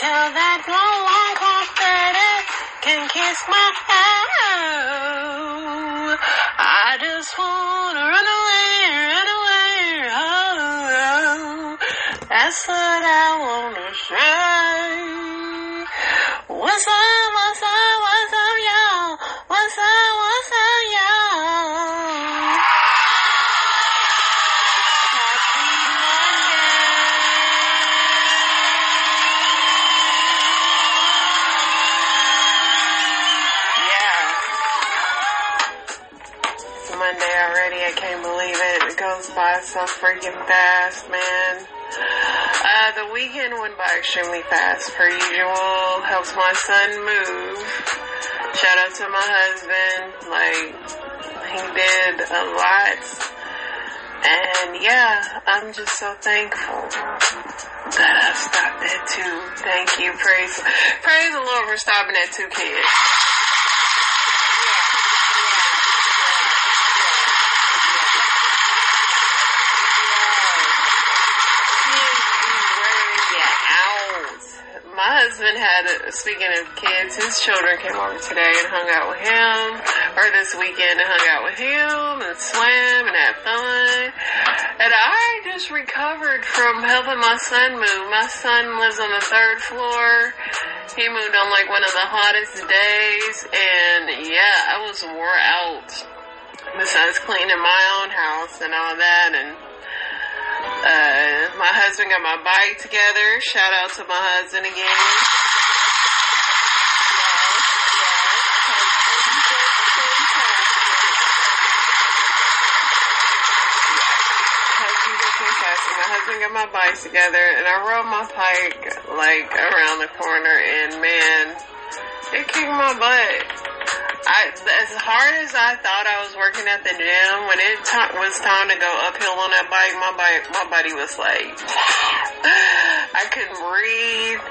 Until that glow like confetti can kiss my hand. I just wanna run away, oh. That's what I wanna say. What's up, y'all? What's up, y'all? Monday already. I can't believe it. It goes by so freaking fast, man. The weekend went by extremely fast, per usual. Helps my son move. Shout out to my husband. He did a lot. And yeah, I'm just so thankful that I stopped at 2. Thank you. Praise the Lord for stopping at 2 kids. My husband speaking of kids, his children came over today and hung out with him, or this weekend and hung out with him and swam and had fun. And I just recovered from helping my son move. My son lives on the 3rd floor. He moved on one of the hottest days, and yeah, I was wore out. Besides cleaning my own house and all that, and my husband got my bike together. Shout out to my husband again. My husband got my bike together, and I rode my bike around the corner, and man, it kicked my butt. As hard as I thought I was working at the gym, when it was time to go uphill on that bike, my body was I couldn't breathe.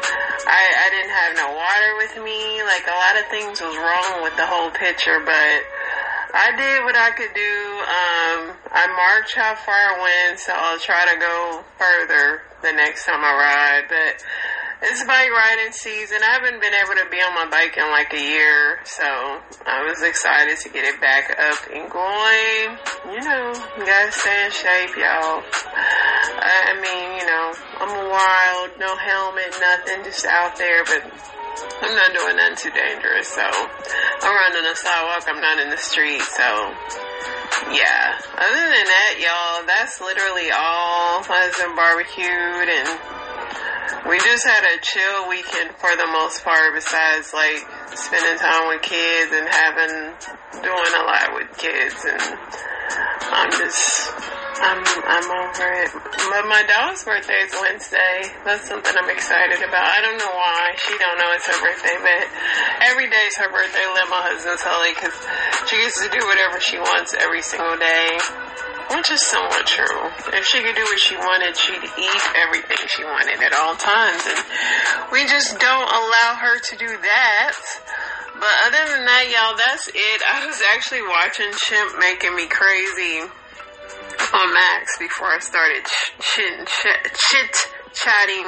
I didn't have no water with me. A lot of things was wrong with the whole picture, but I did what I could do. I marked how far I went, so I'll try to go further the next time I ride, but it's bike riding season. I haven't been able to be on my bike in a year, so I was excited to get it back up and going. You gotta stay in shape, y'all. I mean, I'm wild, no helmet, nothing, just out there, but I'm not doing nothing too dangerous, so I'm running the sidewalk, I'm not in the street, so yeah. Other than that, y'all, that's literally all. My husband barbecued, and we just had a chill weekend for the most part, besides spending time with kids and doing a lot with kids, and I'm over it. But my dog's birthday is Wednesday. That's something I'm excited about. I don't know why. She don't know it's her birthday, but every day is her birthday. Let my husband tell her, because she gets to do whatever she wants every single day. Which is somewhat true. If she could do what she wanted, she'd eat everything she wanted at all times. And we just don't allow her to do that. But other than that, y'all, that's it. I was actually watching Chimp Making Me Crazy on Max before I started chit-chatting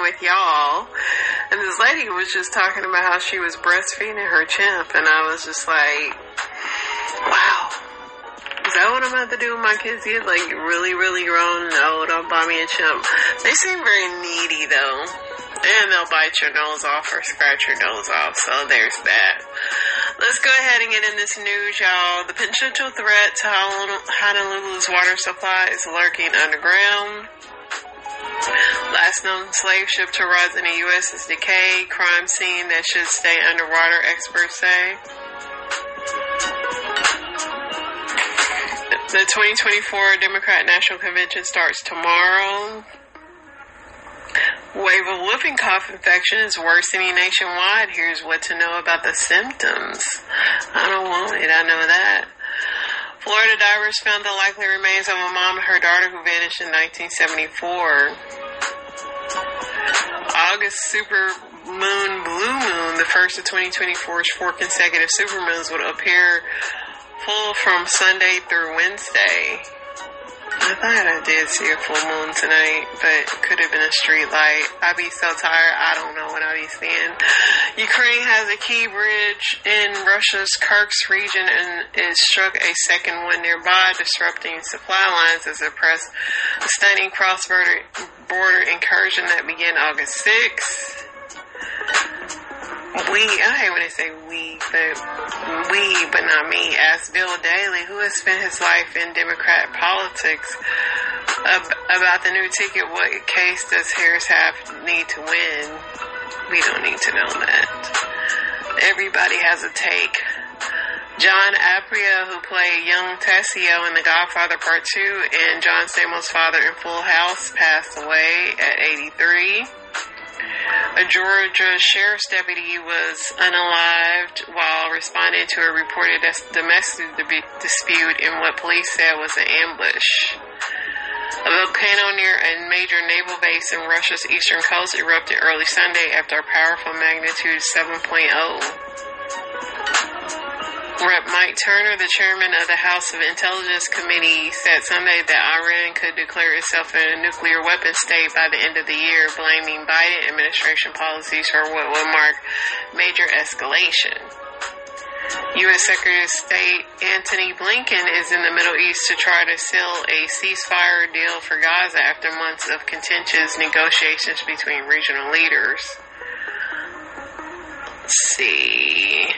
with y'all. And this lady was just talking about how she was breastfeeding her chimp. And I was just like, wow. Is that what I'm about to do when my kids get really, really grown? No, don't buy me a chimp. They seem very needy though. And they'll bite your nose off or scratch your nose off. So there's that. Let's go ahead and get in this news, y'all. The potential threat to Honolulu's water supply is lurking underground. Last known slave ship to rise in the U.S. is decayed. Crime scene that should stay underwater, experts say. The 2024 Democrat National Convention starts tomorrow. Wave of whooping cough infection is worsening nationwide. Here's what to know about the symptoms. I don't want it. I know that. Florida divers found the likely remains of a mom and her daughter who vanished in 1974. August super moon, blue moon, the first of 2024's 4 consecutive supermoons, would appear full from Sunday through Wednesday. I thought I did see a full moon tonight, but it could have been a street light. I'd be so tired, I don't know what I'd be seeing. Ukraine has a key bridge in Russia's Kursk region and is struck a second one nearby, disrupting supply lines as it pressed a stunning cross-border incursion that began August 6th. I hate when they say but not me, asked Bill Daley, who has spent his life in Democrat politics, about the new ticket. What case does Harris need to win? We don't need to know that. Everybody has a take. John Appiah, who played young Tessio in The Godfather Part 2 and John Stamos' father in Full House, passed away at 83. A Georgia sheriff's deputy was unalived while responding to a reported domestic dispute in what police said was an ambush. A volcano near a major naval base in Russia's eastern coast erupted early Sunday after a powerful magnitude 7.0. Rep. Mike Turner, the chairman of the House of Intelligence Committee, said Sunday that Iran could declare itself a nuclear weapon state by the end of the year, blaming Biden administration policies for what would mark major escalation. U.S. Secretary of State Antony Blinken is in the Middle East to try to seal a ceasefire deal for Gaza after months of contentious negotiations between regional leaders. Let's see.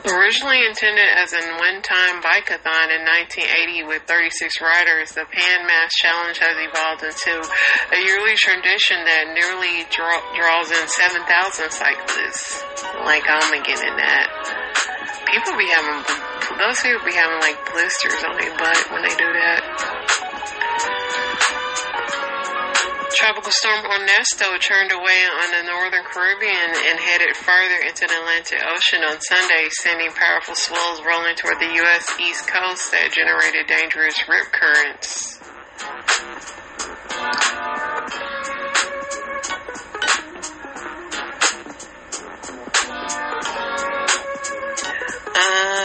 Originally intended as a one-time bike-a-thon in 1980 with 36 riders, the Pan Mass Challenge has evolved into a yearly tradition that nearly draws in 7,000 cyclists. Like, I'm again in that. Those people be having like blisters on their butt when they do that. Tropical storm Ernesto turned away on the northern Caribbean and headed further into the Atlantic Ocean on Sunday, sending powerful swells rolling toward the U.S. East Coast that generated dangerous rip currents.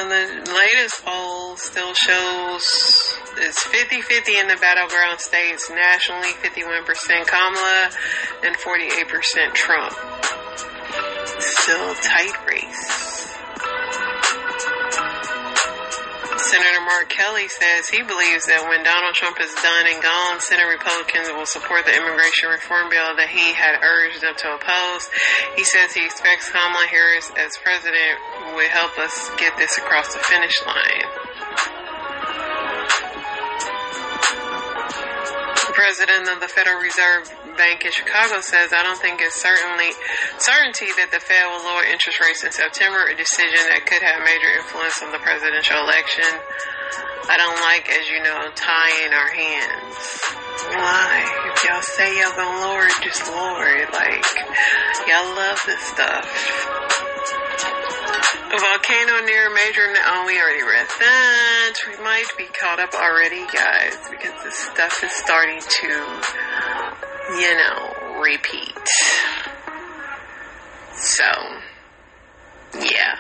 The latest poll still shows it's 50-50 in the battleground states. Nationally, 51% Kamala and 48% Trump. Still a tight race. Senator Mark Kelly says he believes that when Donald Trump is done and gone, Senate Republicans will support the immigration reform bill that he had urged them to oppose. He says he expects Kamala Harris as president would help us get this across the finish line. The president of the Federal Reserve Bank in Chicago says, I don't think it's certainty that the Fed will lower interest rates in September, a decision that could have major influence on the presidential election. I don't like, as you know, tying our hands. Why? If y'all say y'all gonna lower it, just lower it. Like, y'all love this stuff. A volcano near a major... Oh, we already read that. We might be caught up already, guys, because this stuff is starting to, repeat. So, yeah.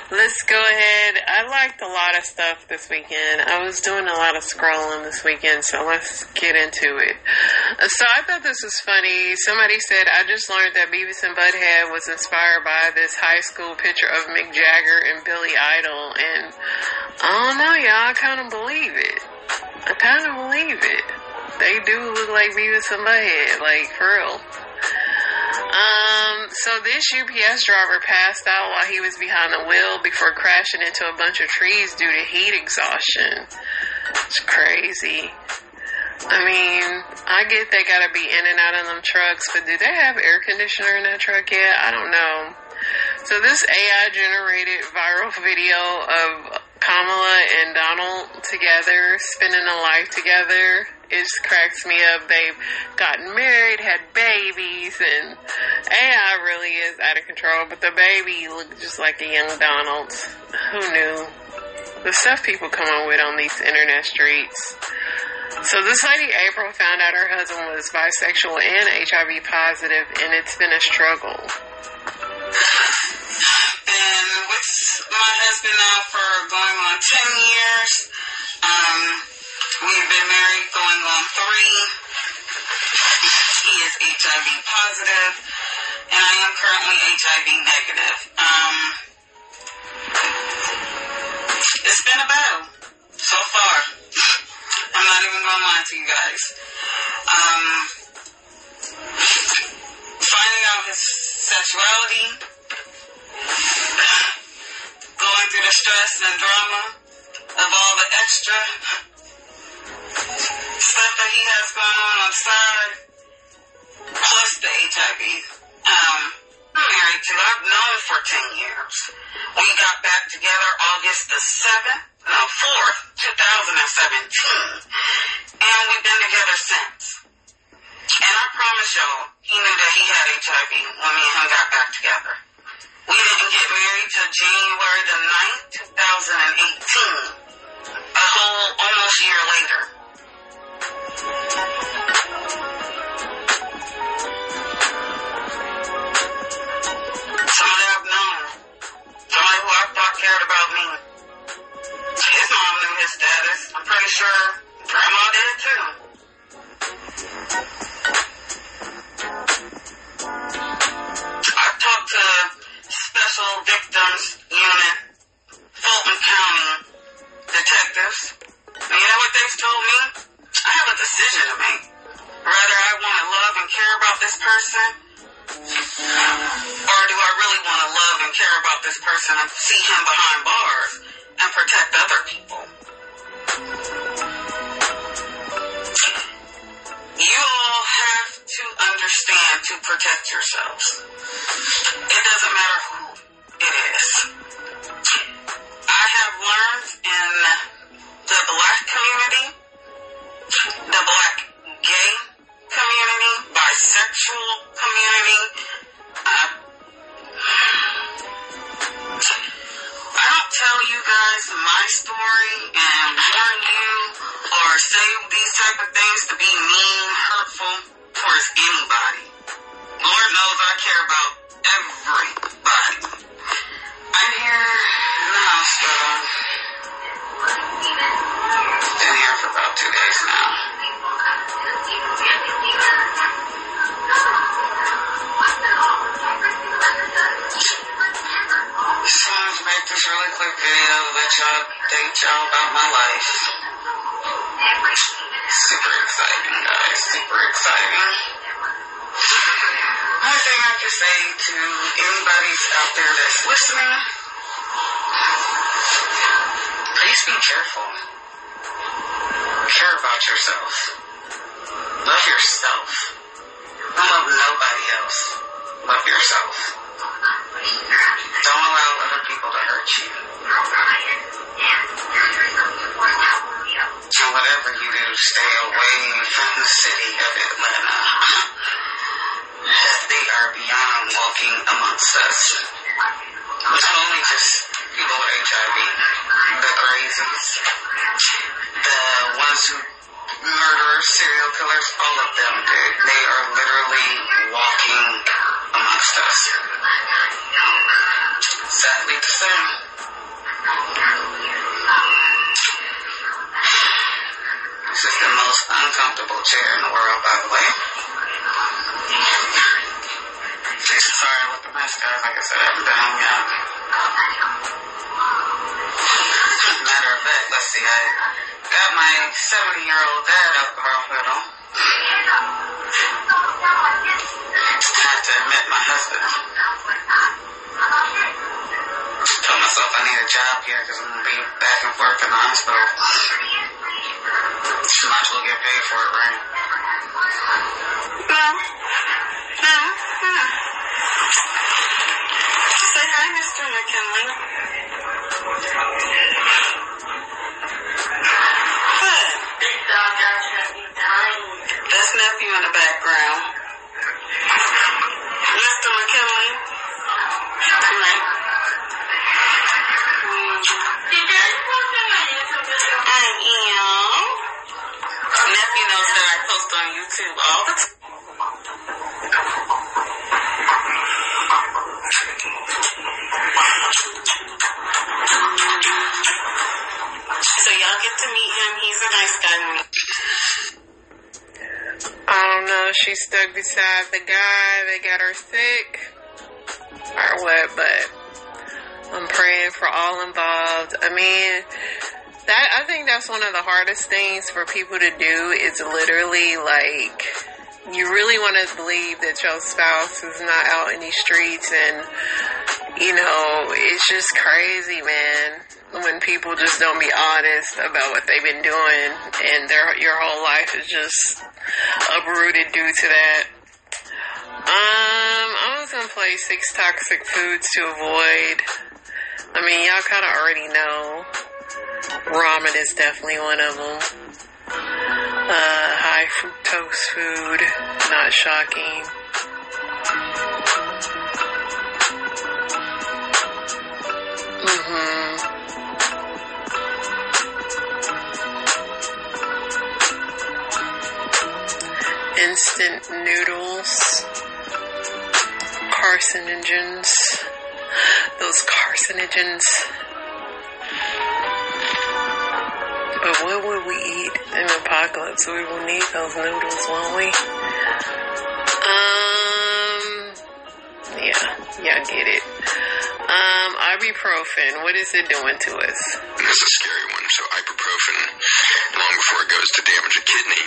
Let's go ahead. I liked a lot of stuff this weekend. I was doing a lot of scrolling this weekend, so let's get into it. So I thought this was funny. Somebody said, I just learned that Beavis and Butthead was inspired by this high school picture of Mick Jagger and Billy Idol. And I don't know, y'all. I kind of believe it. They do look like Beavis and Butthead, like, for real. So this UPS driver passed out while he was behind the wheel before crashing into a bunch of trees due to heat exhaustion. It's crazy. I mean, I get they gotta be in and out of them trucks, but do they have air conditioner in that truck yet? I don't know. So this AI-generated viral video of Kamala and Donald together, spending a life together, it just cracks me up. They've gotten married, had babies, and AI really is out of control, but the baby looked just like a young Donald. Who knew? The stuff people come up with on these internet streets. So this lady, April, found out her husband was bisexual and HIV positive, and it's been a struggle. And my husband now for going on 10 years. We've been married going on 3. He is HIV positive, and I am currently HIV negative. It's been a battle so far. I'm not even going to lie to you guys. Finding out his sexuality, going through the stress and drama of all the extra stuff that he has going on side, plus the HIV. I'm married to, I've known for 10 years. We got back together August the 4th, 2017. And we've been together since. And I promise y'all, he knew that he had HIV when me and him got back together. We didn't get married till January the 9th, 2018. A whole almost year later. Somebody I've known. Somebody who I thought cared about me. His mom knew his status. I'm pretty sure Grandma did too. I've talked to Special Victims Unit, Fulton County detectives. And you know what they've told me? I have a decision to make. Whether I want to love and care about this person, or do I really want to love and care about this person and see him behind bars and protect other people? You all have to understand to protect yourselves. It doesn't matter who it is. I have learned in the Black community, the Black gay community, bisexual community, I don't tell you guys my story and warn you or say these type of things to be mean, hurtful towards anybody. Lord knows I care about everybody. I'm here in the hospital. Been here for about 2 days now. Just wanted to make this really quick video to let y'all update y'all about my life. Super exciting, guys. Super exciting. One thing I can say to anybody out there that's listening, please be careful. Care about yourself. Love yourself. Don't love nobody else. Love yourself. Don't allow other people to hurt you. So whatever you do, stay away from the city of Atlanta. They are beyond walking amongst us. It's only just people with HIV. The crazies. The ones who murderers, serial killers, all of them, dude. They are literally walking amongst us. Sadly to say. This is the most uncomfortable chair in the world, by the way. Sorry with the mess, guys. Like I said, I haven't been home yet. Matter of fact, let's see. I got my 70-year-old dad up the hospital. I have to admit, my husband. Told myself I need a job here because I'm going to be back and forth in the hospital. Might as well get paid for it, right? Say hi, Mr. McKinley. What? This dog got me dying. That's nephew in the background. Mr. McKinley. Come here. Did that post on my YouTube? I am. Nephew knows that I post on YouTube all the time. y'all get to meet him. He's a nice guy to meet. I don't know. She's stuck beside the guy that got her sick or what, but I'm praying for all involved. I mean, I think that's one of the hardest things for people to do is literally, like, you really want to believe that your spouse is not out in these streets, and, you know, it's just crazy, man, when people just don't be honest about what they've been doing, and your whole life is just uprooted due to that. I was gonna play 6 toxic foods to avoid. I mean, y'all kind of already know. Ramen is definitely one of them. High fructose food, not shocking. Instant noodles. Carcinogens. Those carcinogens. But what would we eat in the apocalypse? We will need those noodles, won't we? Yeah, get it. Ibuprofen, what is it doing to us? It's a scary one. So ibuprofen, long before it goes to damage a kidney,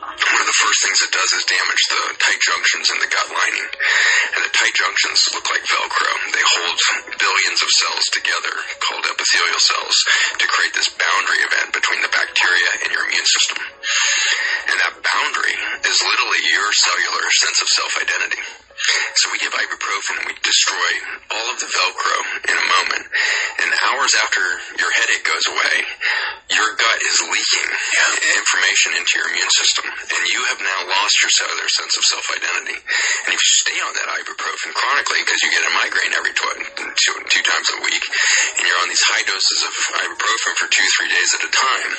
one of the first things it does is damage the tight junctions in the gut lining. And the tight junctions look like Velcro. They hold billions of cells together, called epithelial cells, to create this boundary event between the bacteria and your immune system. And that boundary is literally your cellular sense of self-identity. So we give ibuprofen and we destroy all of the Velcro in a moment. And hours after your headache goes away, your gut is leaking information into your immune system. And you have now lost your cellular sense of self-identity. And if you stay on that ibuprofen chronically, because you get a migraine every two times a week, and you're on these high doses of ibuprofen for 2-3 days at a time,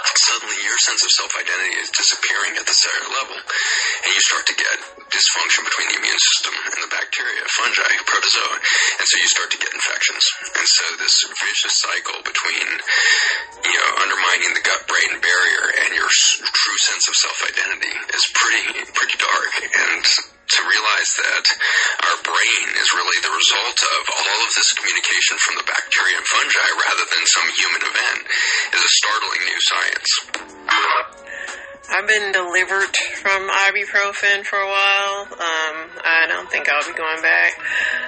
suddenly your sense of self-identity is disappearing at the cellular level, and you start to get dysfunction between the immune system and the bacteria, fungi, protozoa, and so you start to get infections. And so this vicious cycle between, undermining the gut-brain barrier and your true sense of self-identity is pretty dark. And to realize that our brain is really the result of all of this communication from the bacteria and fungi rather than some human event is a startling new science. I've been delivered from ibuprofen for a while. I don't think I'll be going back.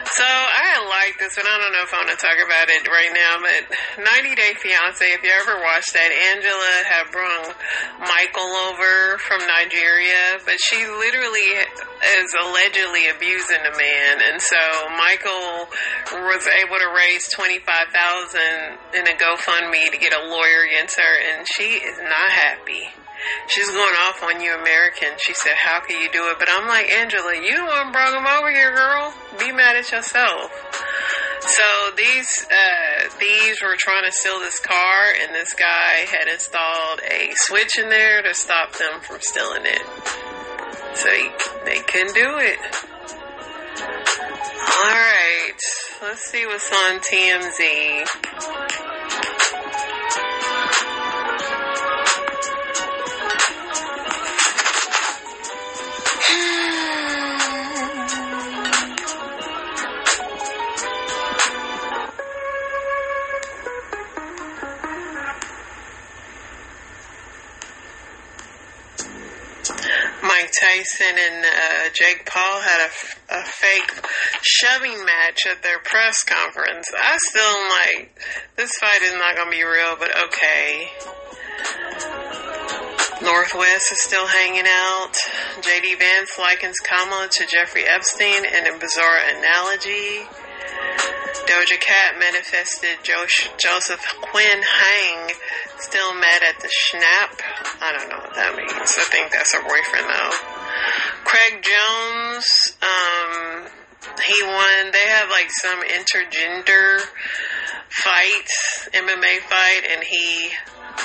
So I like this one. I don't know if I want to talk about it right now, but 90 Day Fiance, if you ever watched that, Angela had brought Michael over from Nigeria, but she literally is allegedly abusing the man. And so Michael was able to raise $25,000 in a GoFundMe to get a lawyer against her, and she is not happy. She's going off on you Americans. She said, how can you do it? But I'm like, Angela, you the one brought him over here, girl. Be mad at yourself. So thieves were trying to steal this car, and this guy had installed a switch in there to stop them from stealing it. So they couldn't do it. Alright, let's see what's on TMZ. Mike Tyson and Jake Paul had a fake shoving match at their press conference. I still am like, this fight is not going to be real, but okay. Northwest is still hanging out. J.D. Vance likens Kamala to Jeffrey Epstein in a bizarre analogy. Doja Cat manifested Joseph Quinn Hang still mad at the Schnapp. I don't know what that means. I think that's her boyfriend though. Craig Jones, he won. They have like some intergender fight, MMA fight, and he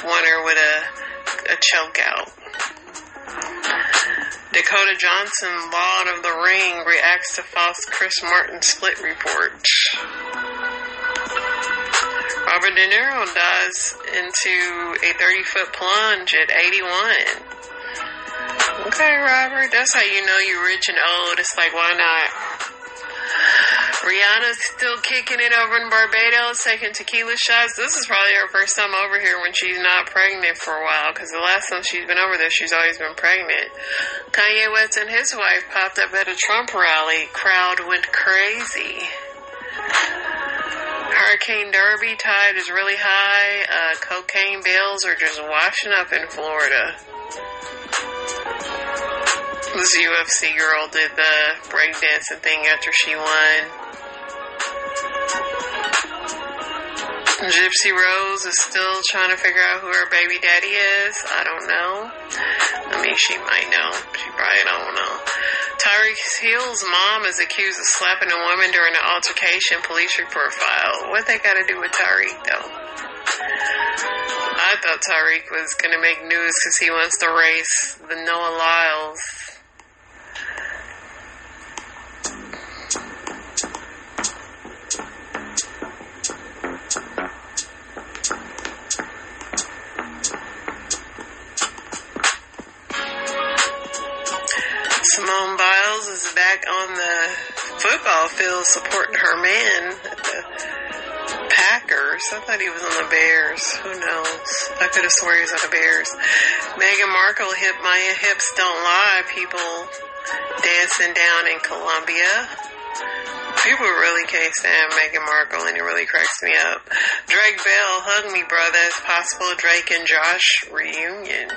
won her with a choke out. Dakota Johnson, Lord of the Ring, reacts to false Chris Martin split report. Robert De Niro dies into a 30-foot plunge at 81. Okay, Robert, that's how you know you're rich and old. It's like, why not? Rihanna's still kicking it over in Barbados, taking tequila shots. This is probably her first time over here when she's not pregnant for a while, because the last time she's been over there, she's always been pregnant. Kanye West and his wife popped up at a Trump rally. Crowd went crazy. Hurricane Derby tide is really high. Cocaine bills are just washing up in Florida. This UFC girl did the breakdancing thing after she won. Gypsy Rose is still trying to figure out who her baby daddy is. I don't know. I mean, she might know. She probably don't know. Tyreek Hill's mom is accused of slapping a woman during an altercation. Police report filed. What they got to do with Tyreek, though? I thought Tyreek was going to make news because he wants to race the Noah Lyles. Simone Biles is back on the football field supporting her man at the Packers. I thought he was on the Bears. Who knows? I could have sworn he was on the Bears. Meghan Markle hit My Hips Don't Lie. People dancing down in Colombia. People really can't stand Meghan Markle, and it really cracks me up. Drake Bell, Hug Me Brother. It's possible Drake and Josh reunion.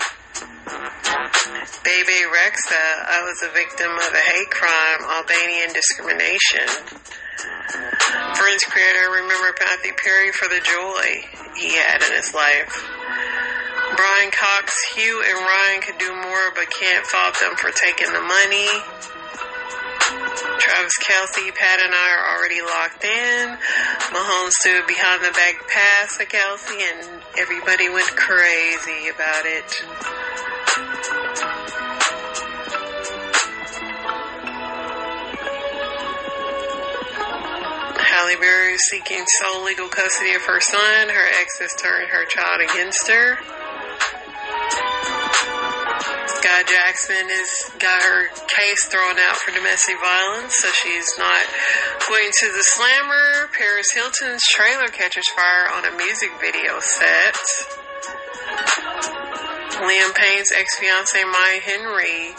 Bebe Rexha, I was a victim of a hate crime, Albanian discrimination. Friends creator, remember Matthew Perry for the joy he had in his life. Brian Cox, Hugh and Ryan could do more but can't fault them for taking the money. Travis Kelce, Pat and I are already locked in. Mahomes threw a behind the back pass to Kelce and everybody went crazy about it. Halle Berry is seeking sole legal custody of her son. Her ex has turned her child against her. Sky Jackson has got her case thrown out for domestic violence, so she's not going to the Slammer. Paris Hilton's trailer catches fire on a music video set. Liam Payne's ex-fiancée Maya Henry,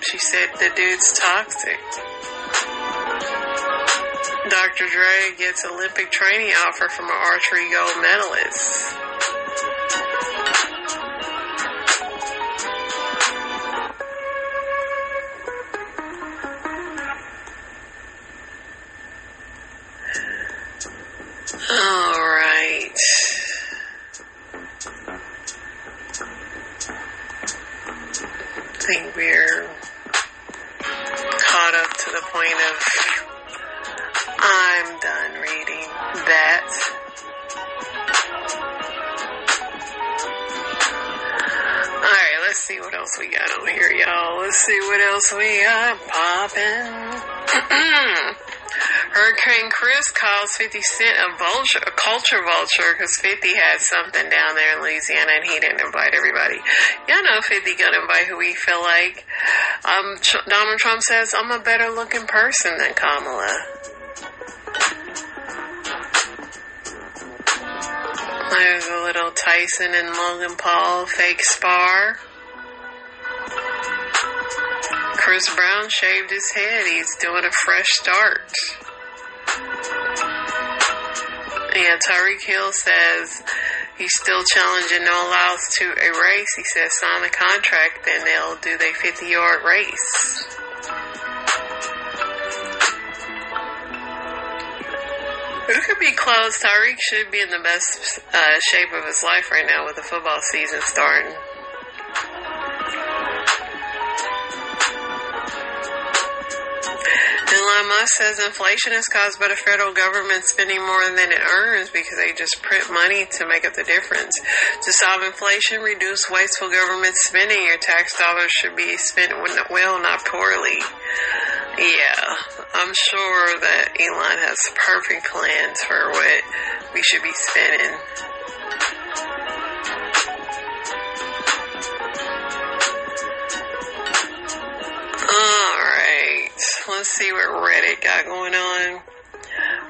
she said the dude's toxic. Dr. Dre gets Olympic training offer from an archery gold medalist. All right. I think we're caught up to the point of I'm done reading that. Alright, let's see what else we got on here, y'all. Let's see what else we got popping. Hurricane Chris calls 50 Cent a culture vulture because 50 had something down there in Louisiana and he didn't invite everybody. Y'all know 50 gonna invite who we feel like. Donald Trump says, I'm a better looking person than Kamala. There's a little Tyson and Logan Paul fake spar. Chris Brown shaved his head. He's doing a fresh start. Yeah, Tyreek Hill says he's still challenging No Lyles to a race. He says sign the contract, then they'll do their 50-yard race. But it could be close. Tyreek should be in the best shape of his life right now with the football season starting. Elon Musk says inflation is caused by the federal government spending more than it earns because they just print money to make up the difference. To solve inflation, reduce wasteful government spending. Your tax dollars should be spent well, not poorly. Yeah, I'm sure that Elon has perfect plans for what we should be spending. Alright, let's see what Reddit got going on.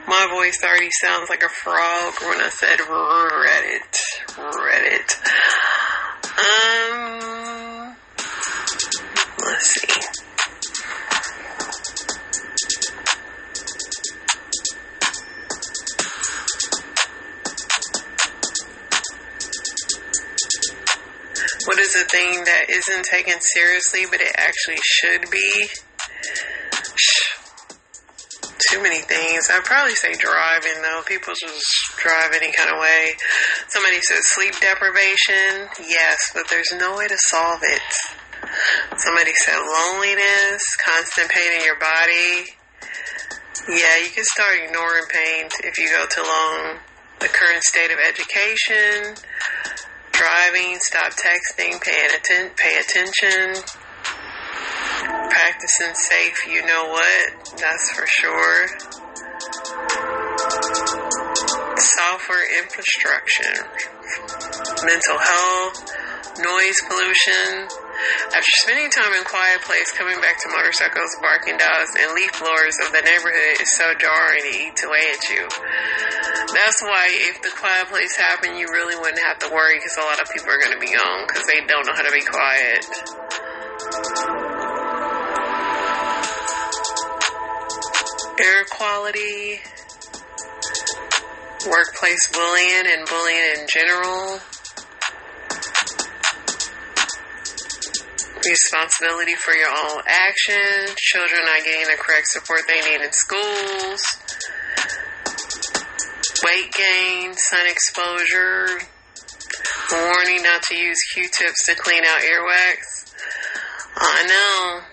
My voice already sounds like a frog when I said Reddit. Let's see. What is a thing that isn't taken seriously, but it actually should be? Too many things. I'd probably say driving, though. People just drive any kind of way. Somebody said sleep deprivation. Yes, but there's no way to solve it. Somebody said loneliness, constant pain in your body. Yeah, you can start ignoring pain if you go too long. The current state of education. Driving, stop texting, pay attention. Practicing safe, you know what? That's for sure. Software infrastructure. Mental health. Noise pollution. After spending time in quiet place, coming back to motorcycles, barking dogs, and leaf blowers of the neighborhood is so jarring it eats away at you. That's why if the quiet place happened, you really wouldn't have to worry because a lot of people are going to be gone because they don't know how to be quiet. Air quality, workplace bullying and bullying in general, responsibility for your own actions, children not getting the correct support they need in schools, weight gain, sun exposure, warning not to use Q-tips to clean out earwax. I know.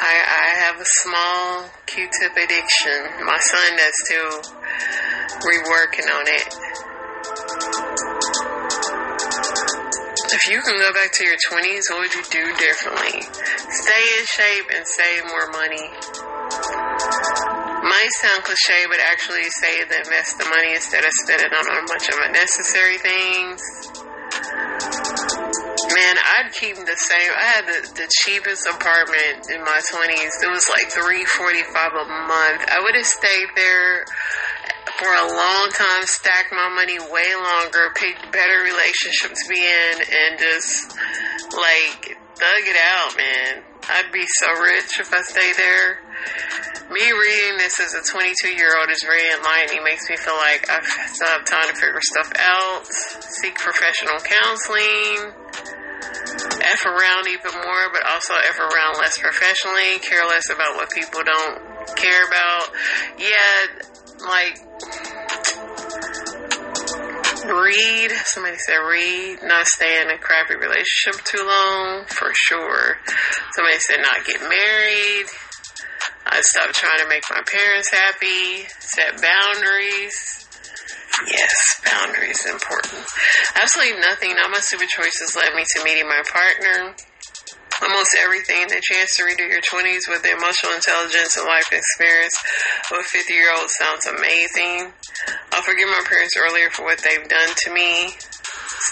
I have a small Q-tip addiction. My son does too. We're working on it. If you can go back to your 20s, what would you do differently? Stay in shape and save more money. Might sound cliche, but actually say to invest the money instead of spending on a bunch of unnecessary things. Man, I'd keep the same. I had the cheapest apartment in my 20s. It was like $345 a month. I would have stayed there for a long time, stacked my money way longer, picked better relationships to be in, and just, like, thug it out, man. I'd be so rich if I stayed there. Me reading this as a 22-year-old is very enlightening. Makes me feel like I still have time to figure stuff out. Seek professional counseling. F around even more, but also F around less professionally. Care less about what people don't care about. Yeah, like, read. Somebody said read. Not stay in a crappy relationship too long, for sure. Somebody said not get married. I stopped trying to make my parents happy. Set boundaries. Yes, boundaries important. Absolutely nothing. Not my stupid choices led me to meeting my partner. Almost everything. The chance to redo your 20s with the emotional intelligence and life experience of a 50-year-old sounds amazing. I'll forgive my parents earlier for what they've done to me.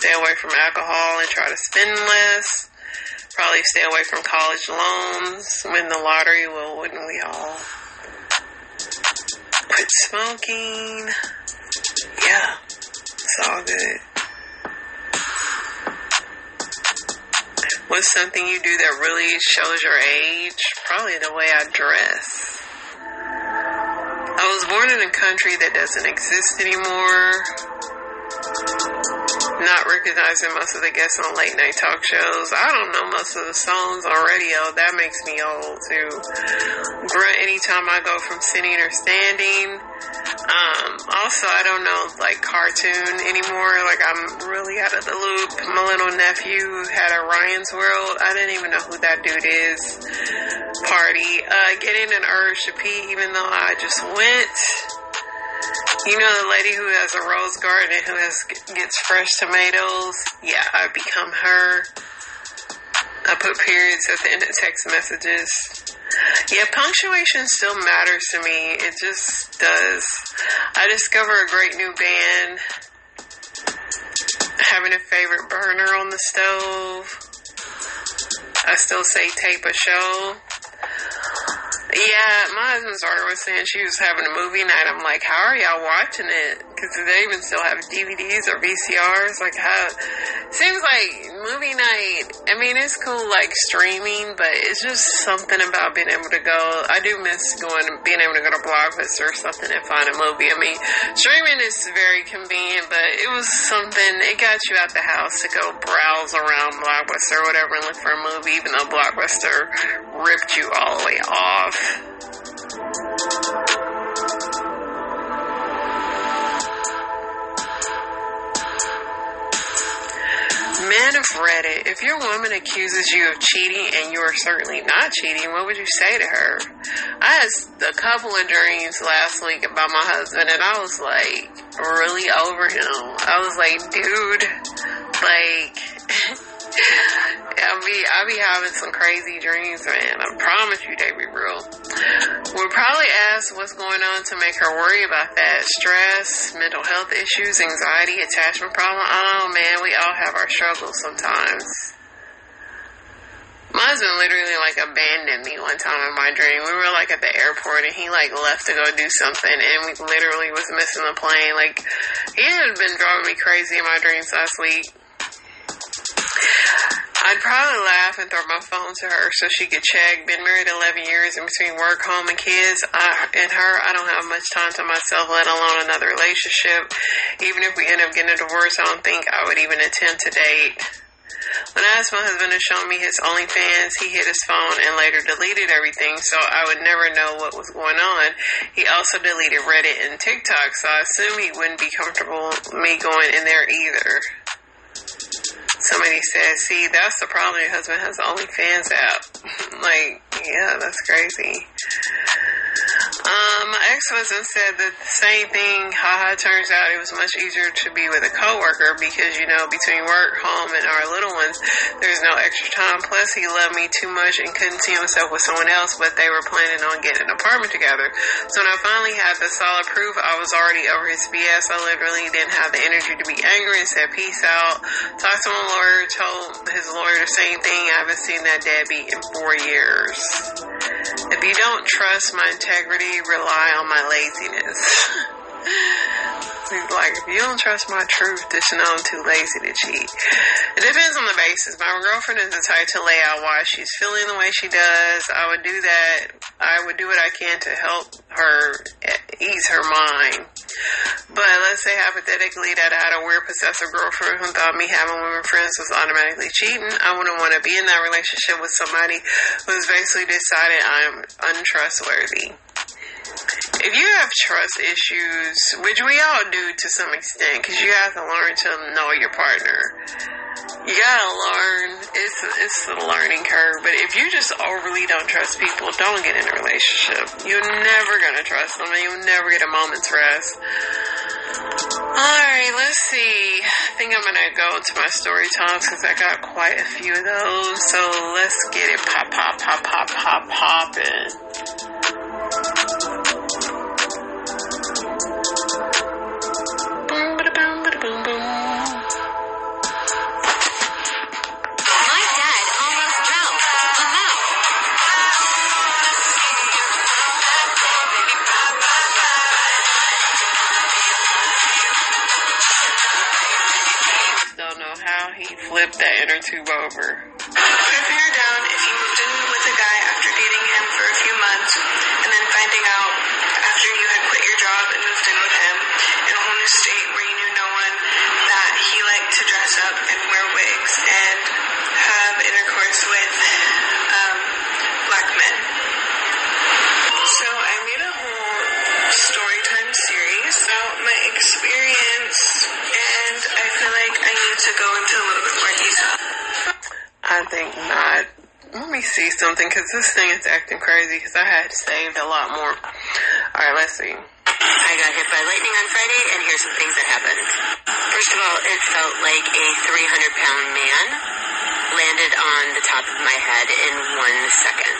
Stay away from alcohol and try to spend less. Probably stay away from college loans. Win the lottery. Well, wouldn't we all? Quit smoking. Yeah, it's all good. What's something you do that really shows your age? Probably the way I dress. I was born in a country that doesn't exist anymore. Not recognizing most of the guests on late night talk shows. I don't know most of the songs on radio. That makes me old too. Grunt anytime I go from sitting or standing. Also, I don't know, like, cartoon anymore. Like, I'm really out of the loop. My little nephew had a Ryan's World. I didn't even know who that dude is. Party. Getting an urge to pee even though I just went. You know the lady who has a rose garden and who gets fresh tomatoes? Yeah, I become her. I put periods at the end of text messages. Yeah, punctuation still matters to me. It just does. I discover a great new band. Having a favorite burner on the stove. I still say tape a show. Yeah, my husband's daughter was saying she was having a movie night. I'm like, how are y'all watching it? Because do they even still have DVDs or VCRs? Like, how? Seems like movie night, I mean, it's cool, like, streaming, but it's just something about being able to go. I do miss being able to go to Blockbuster or something and find a movie. I mean, streaming is very convenient, but it was something, it got you out the house to go browse around Blockbuster or whatever and look for a movie, even though Blockbuster ripped you all the way off. Men of Reddit, if your woman accuses you of cheating and you are certainly not cheating, what would you say to her? I had a couple of dreams last week about my husband, and I was like, really over him. I was like, dude, like, I'll be having some crazy dreams, man. I promise you they be real. We'll probably ask what's going on to make her worry about that. Stress, mental health issues, anxiety, attachment problem. Oh, man, we all have our struggles sometimes. My husband literally, like, abandoned me one time in my dream. We were, like, at the airport, and he, like, left to go do something, and we literally was missing the plane. Like, he had been driving me crazy in my dreams last week. I'd probably laugh and throw my phone to her so she could check. Been married 11 years, in between work, home, and kids. And her, I don't have much time to myself, let alone another relationship. Even if we end up getting a divorce, I don't think I would even attempt to date. When I asked my husband to show me his OnlyFans, he hid his phone and later deleted everything, so I would never know what was going on. He also deleted Reddit and TikTok, so I assume he wouldn't be comfortable me going in there either. Somebody said, see, that's the problem. Your husband has the OnlyFans app. Like, yeah, that's crazy. My ex-husband said that the same thing. Haha, turns out it was much easier to be with a coworker because, you know, between work, home, and our little ones, there's no extra time. Plus, he loved me too much and couldn't see himself with someone else, but they were planning on getting an apartment together. So when I finally had the solid proof, I was already over his BS. I literally didn't have the energy to be angry and said, peace out. Talked to my lawyer, told his lawyer the same thing. I haven't seen that deadbeat in 4 years. If you don't trust my integrity, rely on my laziness. Like, if you don't trust my truth, just know I'm too lazy to cheat. It depends on the basis. My girlfriend is the type to lay out why she's feeling the way she does. I would do that. I would do what I can to help her ease her mind. But let's say hypothetically that I had a weird possessive girlfriend who thought me having women friends was automatically cheating. I wouldn't want to be in that relationship with somebody who's basically decided I'm untrustworthy. If you have trust issues, which we all do to some extent, because you have to learn to know your partner. You gotta learn. It's a learning curve. But if you just overly don't trust people, don't get in a relationship. You're never gonna trust them, and you'll never get a moment's rest. Alright, let's see. I think I'm gonna go to my story times because I got quite a few of those. So let's get it poppin'. Flip that inner tube over. Flipping her down if you moved in with a guy after dating him for a few months and then finding out after you had quit your job and moved in with him in a whole new state where you knew no one that he liked to dress up and wear wigs and have intercourse with black men. So I made a whole story time series about my experience, and I feel like I need to go into a little bit more detail. I think not. Let me see something, because this thing is acting crazy, because I had saved a lot more. Alright, let's see. I got hit by lightning on Friday, and here's some things that happened. First of all, it felt like a 300-pound man landed on the top of my head in 1 second.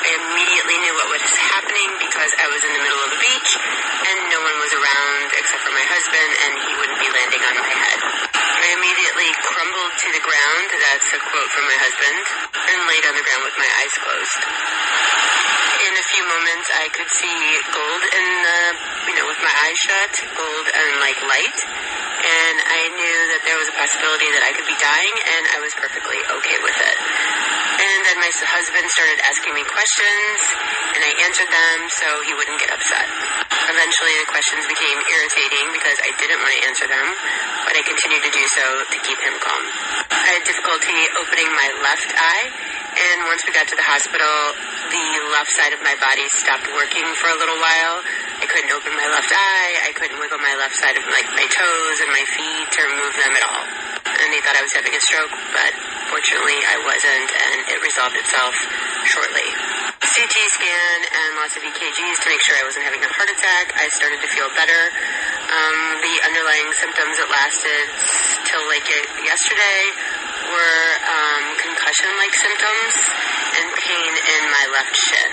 I immediately knew what was happening because I was in the middle of the beach and no one was around except for my husband, and he wouldn't be landing on my head. I immediately crumbled to the ground, that's a quote from my husband, and laid on the ground with my eyes closed. In a few moments, I could see gold in with my eyes shut, gold and light, and I knew that there was a possibility that I could be dying, and I was perfectly okay with it. And then my husband started asking me questions, and I answered them so he wouldn't get upset. Eventually, the questions became irritating because I didn't want to answer them, but I continued to do so to keep him calm. I had difficulty opening my left eye, and once we got to the hospital, the left side of my body stopped working for a little while. I couldn't open my left eye, I couldn't wiggle my left side of my toes and my feet or move them at all. And they thought I was having a stroke, but fortunately I wasn't, and it resolved itself shortly. CT scan and lots of EKGs to make sure I wasn't having a heart attack. I started to feel better. The underlying symptoms that lasted till yesterday were concussion-like symptoms and pain in my left shin.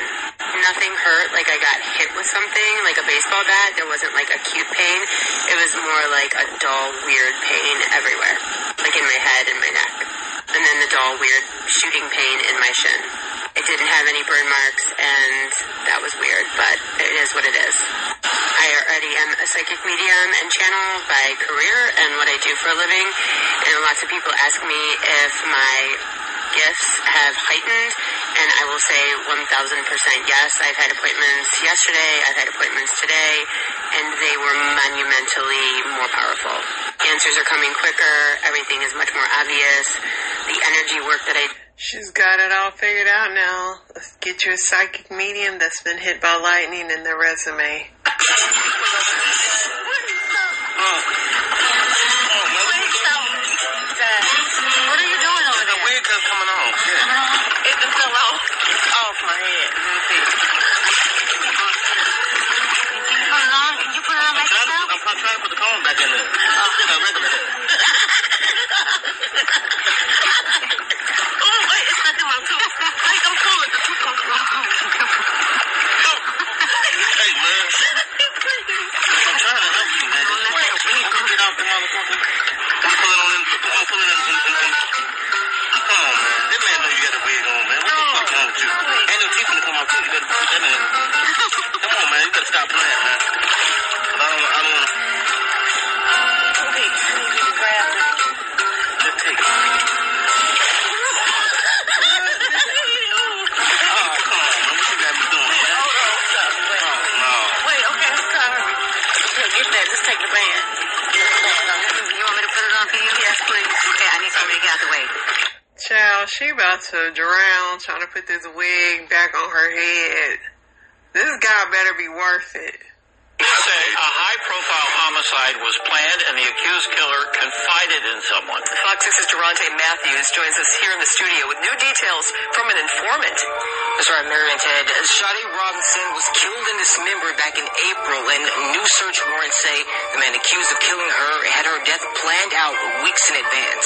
Nothing hurt, like I got hit with something, like a baseball bat. There wasn't acute pain. It was more like a dull, weird pain everywhere, like in my head and my neck. And then the dull, weird shooting pain in my shin. I didn't have any burn marks, and that was weird, but it is what it is. I already am a psychic medium and channel by career and what I do for a living, and lots of people ask me if my gifts have heightened, and I will say 1,000% yes. I've had appointments yesterday, I've had appointments today, and they were monumentally more powerful. Answers are coming quicker, everything is much more obvious. The energy work that She's got it all figured out now. Let's get you a psychic medium that's been hit by lightning in their resume. What are you doing over there? The wig is coming off. It fell off my head. Can you put it on by yourself? I'm trying to put the comb back in there. Regular hair. Oh, wait, it's stuck in my tooth. Wait, don't pull it. The tooth comes off. Hey, man. I'm trying to help you, man. Can you get off the motherfucker? I'm pulling it in. Come on, man. This man know you got a wig on, man. What the fuck wrong with you? Ain't no teeth gonna come out, too. You better put that in. Come on, man. You better stop playing, man. I don't want to... Wait, you grab it. Just take it. Just take the band. You want me to put it on for you? Yes, please. Okay, I need somebody to get out the way. Child, she about to drown trying to put this wig back on her head. This guy better be worth it. Say a high-profile homicide was planned and the accused killer confided in someone. Fox 6's Durante Matthews joins us here in the studio with new details from an informant. That's right, Mary and Ted. Shadi Robinson was killed and dismembered back in April, and new search warrants say the man accused of killing her had her death planned out weeks in advance.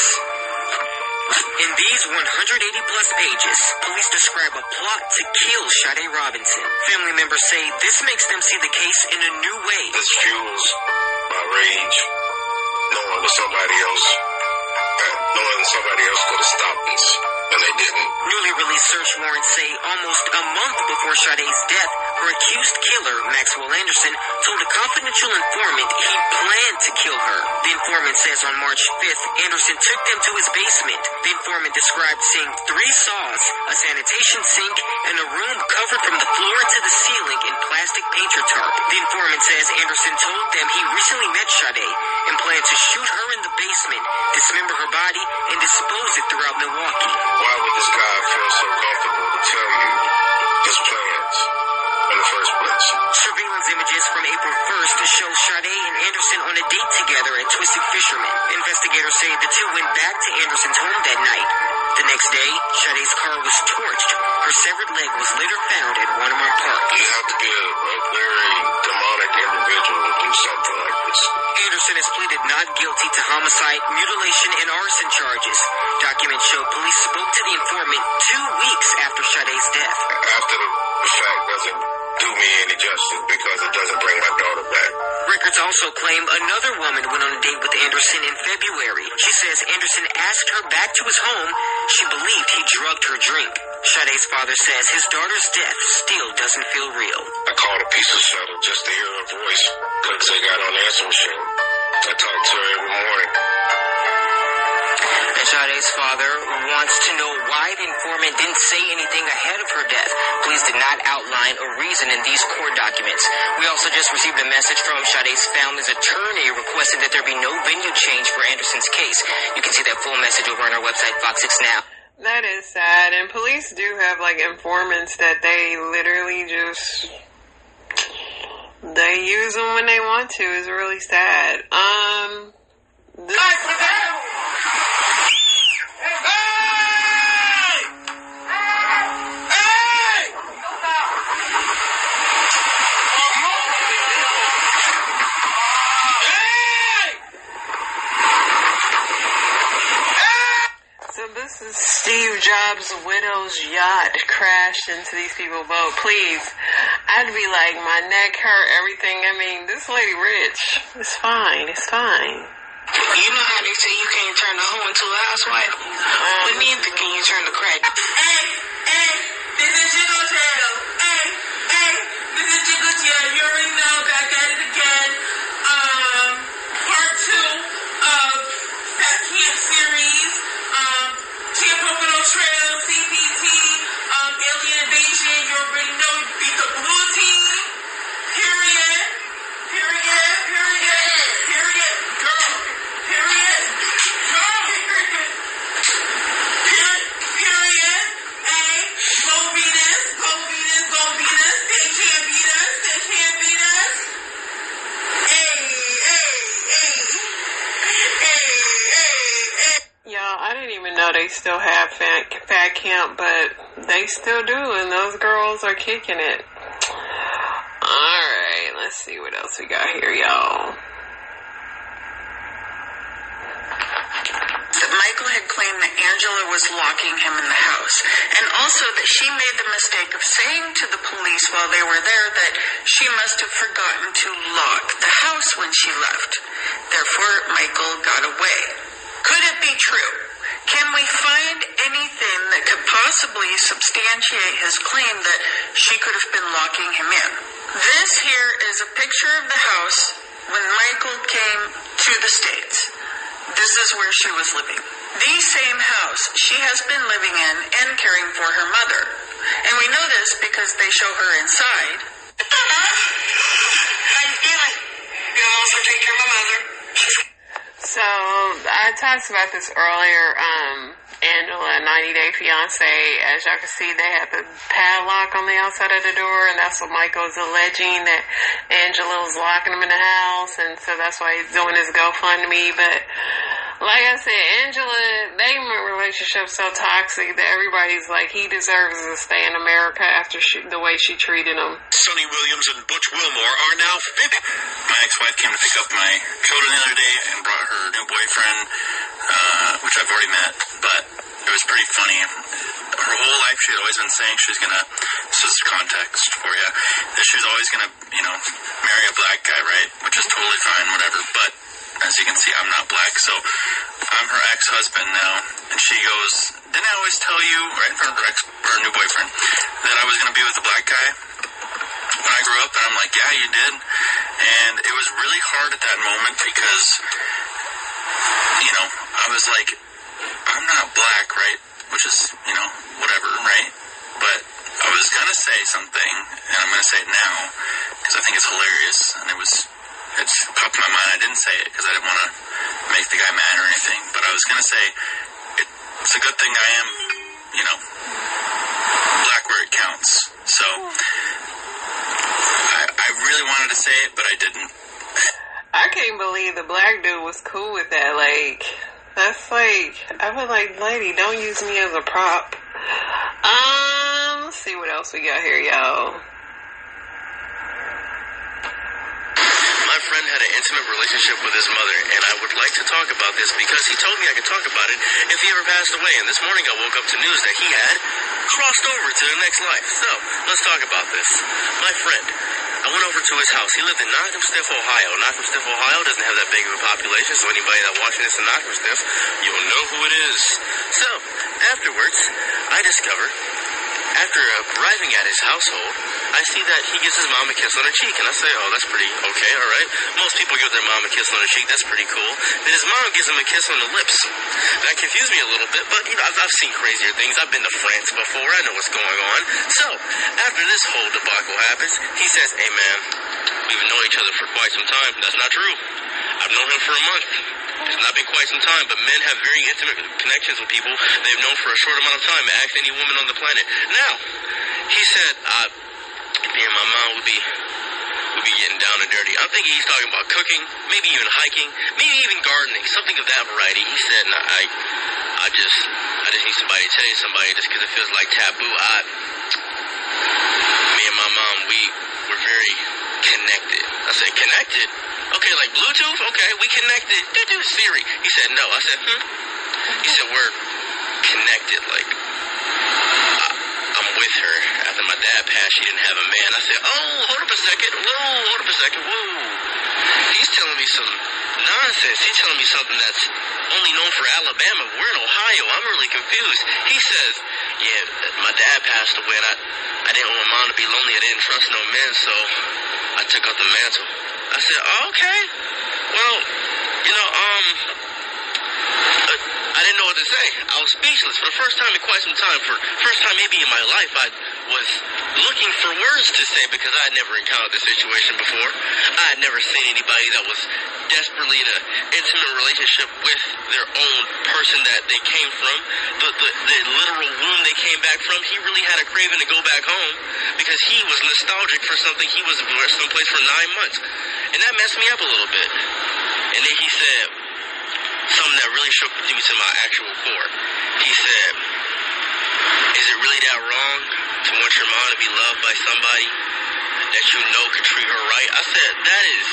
In these 180-plus pages, police describe a plot to kill Shadi Robinson. Family members say this makes them see the case in a new way. This fuels my rage, knowing that somebody else could have stopped this, and they didn't. Newly released search warrants say almost a month before Shadi's death, her accused killer, Maxwell Anderson, told a confidential informant he planned to kill her. The informant says on March 5th, Anderson took them to his basement. The informant described seeing 3 saws, a sanitation sink, and a room covered from the floor to the ceiling in plastic painter tarp. The informant says Anderson told them he recently met Shadi and planned to shoot her in the basement, dismember her body, and dispose it throughout Milwaukee. Why would this guy feel so comfortable to tell you his plans in the first place? Surveillance images from April 1st show Shadi and Anderson on a date together at Twisted Fisherman. Investigators say the two went back to Anderson's home that night. The next day, Shadi's car was torched. Her severed leg was later found at Wanamar Park. You have to be a very demonic individual to do something like this. Anderson has pleaded not guilty to homicide, mutilation, and arson charges. Documents show police spoke to the informant 2 weeks after Shadi's death. After after the fact doesn't do me any justice because it doesn't bring my daughter back. Records also claim another woman went on a date with Anderson in February. She says Anderson asked her back to his home. She believed he drugged her drink. Sade's father says his daughter's death still doesn't feel real. I called a piece of shuttle just to hear her voice. Couldn't say got on the answer machine. I talked to her every morning. And Sade's father wants to know why the informant didn't say anything ahead of her death. Police did not outline a reason in these court documents. We also just received a message from Sade's family's attorney requesting that there be no venue change for Anderson's case. You can see that full message over on our website, Fox 6 Now. That is sad, and police do have like informants that they literally just they use them when they want to. It's really sad. So this is Steve Jobs' widow's yacht crashed into these people's boat. Please, I'd be like, my neck hurt, everything. I mean, this lady rich. It's fine. It's fine. You know how they say you can't turn a hoe into a housewife? But neither can you turn the crack. Hey, this is Jiggle Tail. Hey, this is Jiggle Tail. You already know, back at it again. Part 2 of that camp series. Tampa Trail, CPT, Alien Invasion. You already know you beat the blue team. Period. Girl. Period. Go beat us. They can't beat us. Y'all, I didn't even know they still have fat camp, but they still do, and those girls are kicking it. Alright, let's see what else we got here, y'all. That Michael had claimed that Angela was locking him in the house, and also that she made the mistake of saying to the police while they were there that she must have forgotten to lock the house when she left. Therefore, Michael got away. Could it be true? Can we find anything that could possibly substantiate his claim that she could have been locking him in? This here is a picture of the house when Michael came to the States. This is where she was living. The same house she has been living in and caring for her mother. And we know this because they show her inside. How you feeling? You also take care of my mother. So, I talked about this earlier, Angela, 90 Day Fiance, as y'all can see, they have the padlock on the outside of the door, and that's what Michael's alleging, that Angela was locking him in the house, and so that's why he's doing his GoFundMe. But like I said, Angela, they relationship so toxic that everybody's like, he deserves to stay in America after the way she treated him. Sonny Williams and Butch Wilmore are now 50. My ex-wife came to pick up my children the other day and brought her new boyfriend, which I've already met, but it was pretty funny. Her whole life she had always been saying she was going to, this is context for you, that she was always going to, marry a black guy, right? Which is totally fine, whatever, but as you can see, I'm not black, so I'm her ex-husband now, and she goes, didn't I always tell you, right in front of her new boyfriend, that I was going to be with a black guy when I grew up? And I'm like, yeah, you did. And it was really hard at that moment because, I was like, I'm not black, right? Which is, whatever, right? But I was going to say something, and I'm going to say it now, because I think it's hilarious, and it's popped in my mind. I didn't say it because I didn't want to make the guy mad or anything, but I was going to say it's a good thing I am, black where it counts. So I really wanted to say it, but I didn't. I can't believe the black dude was cool with that. Like, that's like, I was like, lady, don't use me as a prop. Let's see what else we got here, y'all. My friend had an intimate relationship with his mother, and I would like to talk about this because he told me I could talk about it if he ever passed away. And this morning I woke up to news that he had crossed over to the next life. So, let's talk about this. My friend, I went over to his house. He lived in Knockemstiff, Ohio. Knockemstiff, Ohio doesn't have that big of a population, so anybody that watching this in Knockemstiff, you'll know who it is. So, afterwards, I discover, after arriving at his household, I see that he gives his mom a kiss on her cheek, and I say, oh, that's pretty okay, all right. Most people give their mom a kiss on her cheek, that's pretty cool. Then his mom gives him a kiss on the lips. That confused me a little bit, but, you know, I've seen crazier things. I've been to France before. I know what's going on. So, after this whole debacle happens, he says, hey, man, we've known each other for quite some time. That's not true. I've known him for a month. It's not been quite some time, but men have very intimate connections with people they've known for a short amount of time. Ask any woman on the planet. Now, he said, me and my mom would be getting down and dirty. I'm thinking he's talking about cooking, maybe even hiking, maybe even gardening, something of that variety. He said, nah, I just need somebody to tell you somebody just because it feels like taboo. Me and my mom, we're very connected. I said, connected? Okay, like Bluetooth? Okay, we connected. Siri. He said, no. I said, He said, we're connected. Like, I'm with her. After my dad passed, she didn't have a man. I said, oh, hold up a second. Whoa. He's telling me some nonsense. He's telling me something that's only known for Alabama. We're in Ohio. I'm really confused. He says, yeah, my dad passed away, and I didn't want my mom to be lonely. I didn't trust no men, so I took up the mantle. I said, oh, okay. Well, you know, I didn't know what to say. I was speechless for the first time in quite some time. For the first time maybe in my life, I was looking for words to say because I had never encountered this situation before. I had never seen anybody that was desperately in an intimate relationship with their own person that they came from. The literal womb they came back from. He really had a craving to go back home because he was nostalgic for something. He was someplace for 9 months. And that messed me up a little bit. And then he said something that really shook me to my actual core. He said, is it really that wrong to want your mom to be loved by somebody that you know could treat her right? I said, that is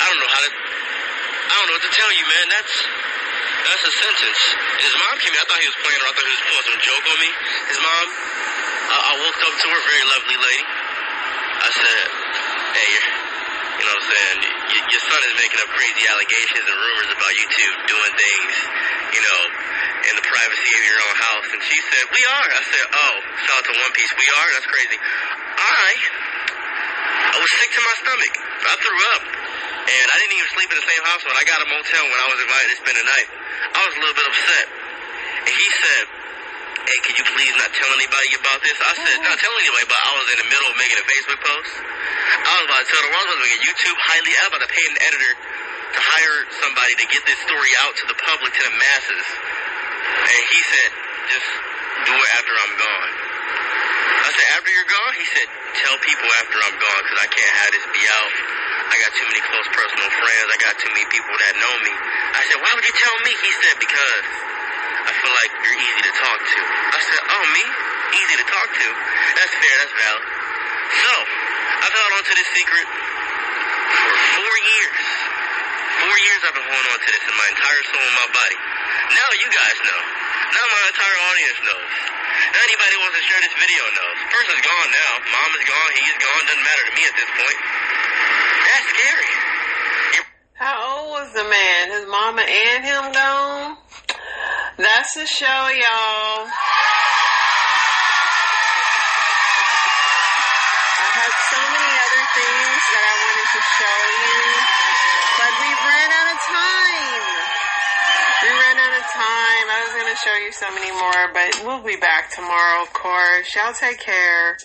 I don't know what to tell you, man. That's a sentence. And his mom came in. I thought he was playing her. I thought he was pulling some joke on me. His mom, I woke up to her, very lovely lady. I said, hey, you know what I'm saying? Your son is making up crazy allegations and rumors about you two doing things, you know, in the privacy of your own house. And she said, we are. I said, oh, fell to one piece. We are? That's crazy. I was sick to my stomach. I threw up. And I didn't even sleep in the same house when I got a motel when I was invited to spend the night. I was a little bit upset. And he said, hey, could you please not tell anybody about this? I said, not tell anybody, but I was in the middle of making a Facebook post. I was about to tell the world I was making a YouTube I was about to pay an editor to hire somebody to get this story out to the public, to the masses. And he said, just do it after I'm gone. I said, after you're gone? He said, tell people after I'm gone because I can't have this be out. I got too many close personal friends. I got too many people that know me. I said, why would you tell me? He said, because I feel like you're easy to talk to. I said, oh, me? Easy to talk to? That's fair, that's valid. So, I've held on to this secret for 4 years. 4 years I've been holding on to this in my entire soul and my body. Now you guys know. Now my entire audience knows. Now anybody who wants to share this video knows. Person's gone now. Mom is gone. He is gone. Doesn't matter to me at this point. That's scary. How old was the man? His mama and him gone? That's the show, y'all. I had so many other things that I wanted to show you, but we ran out of time. I was going to show you so many more, but we'll be back tomorrow, of course. Y'all take care.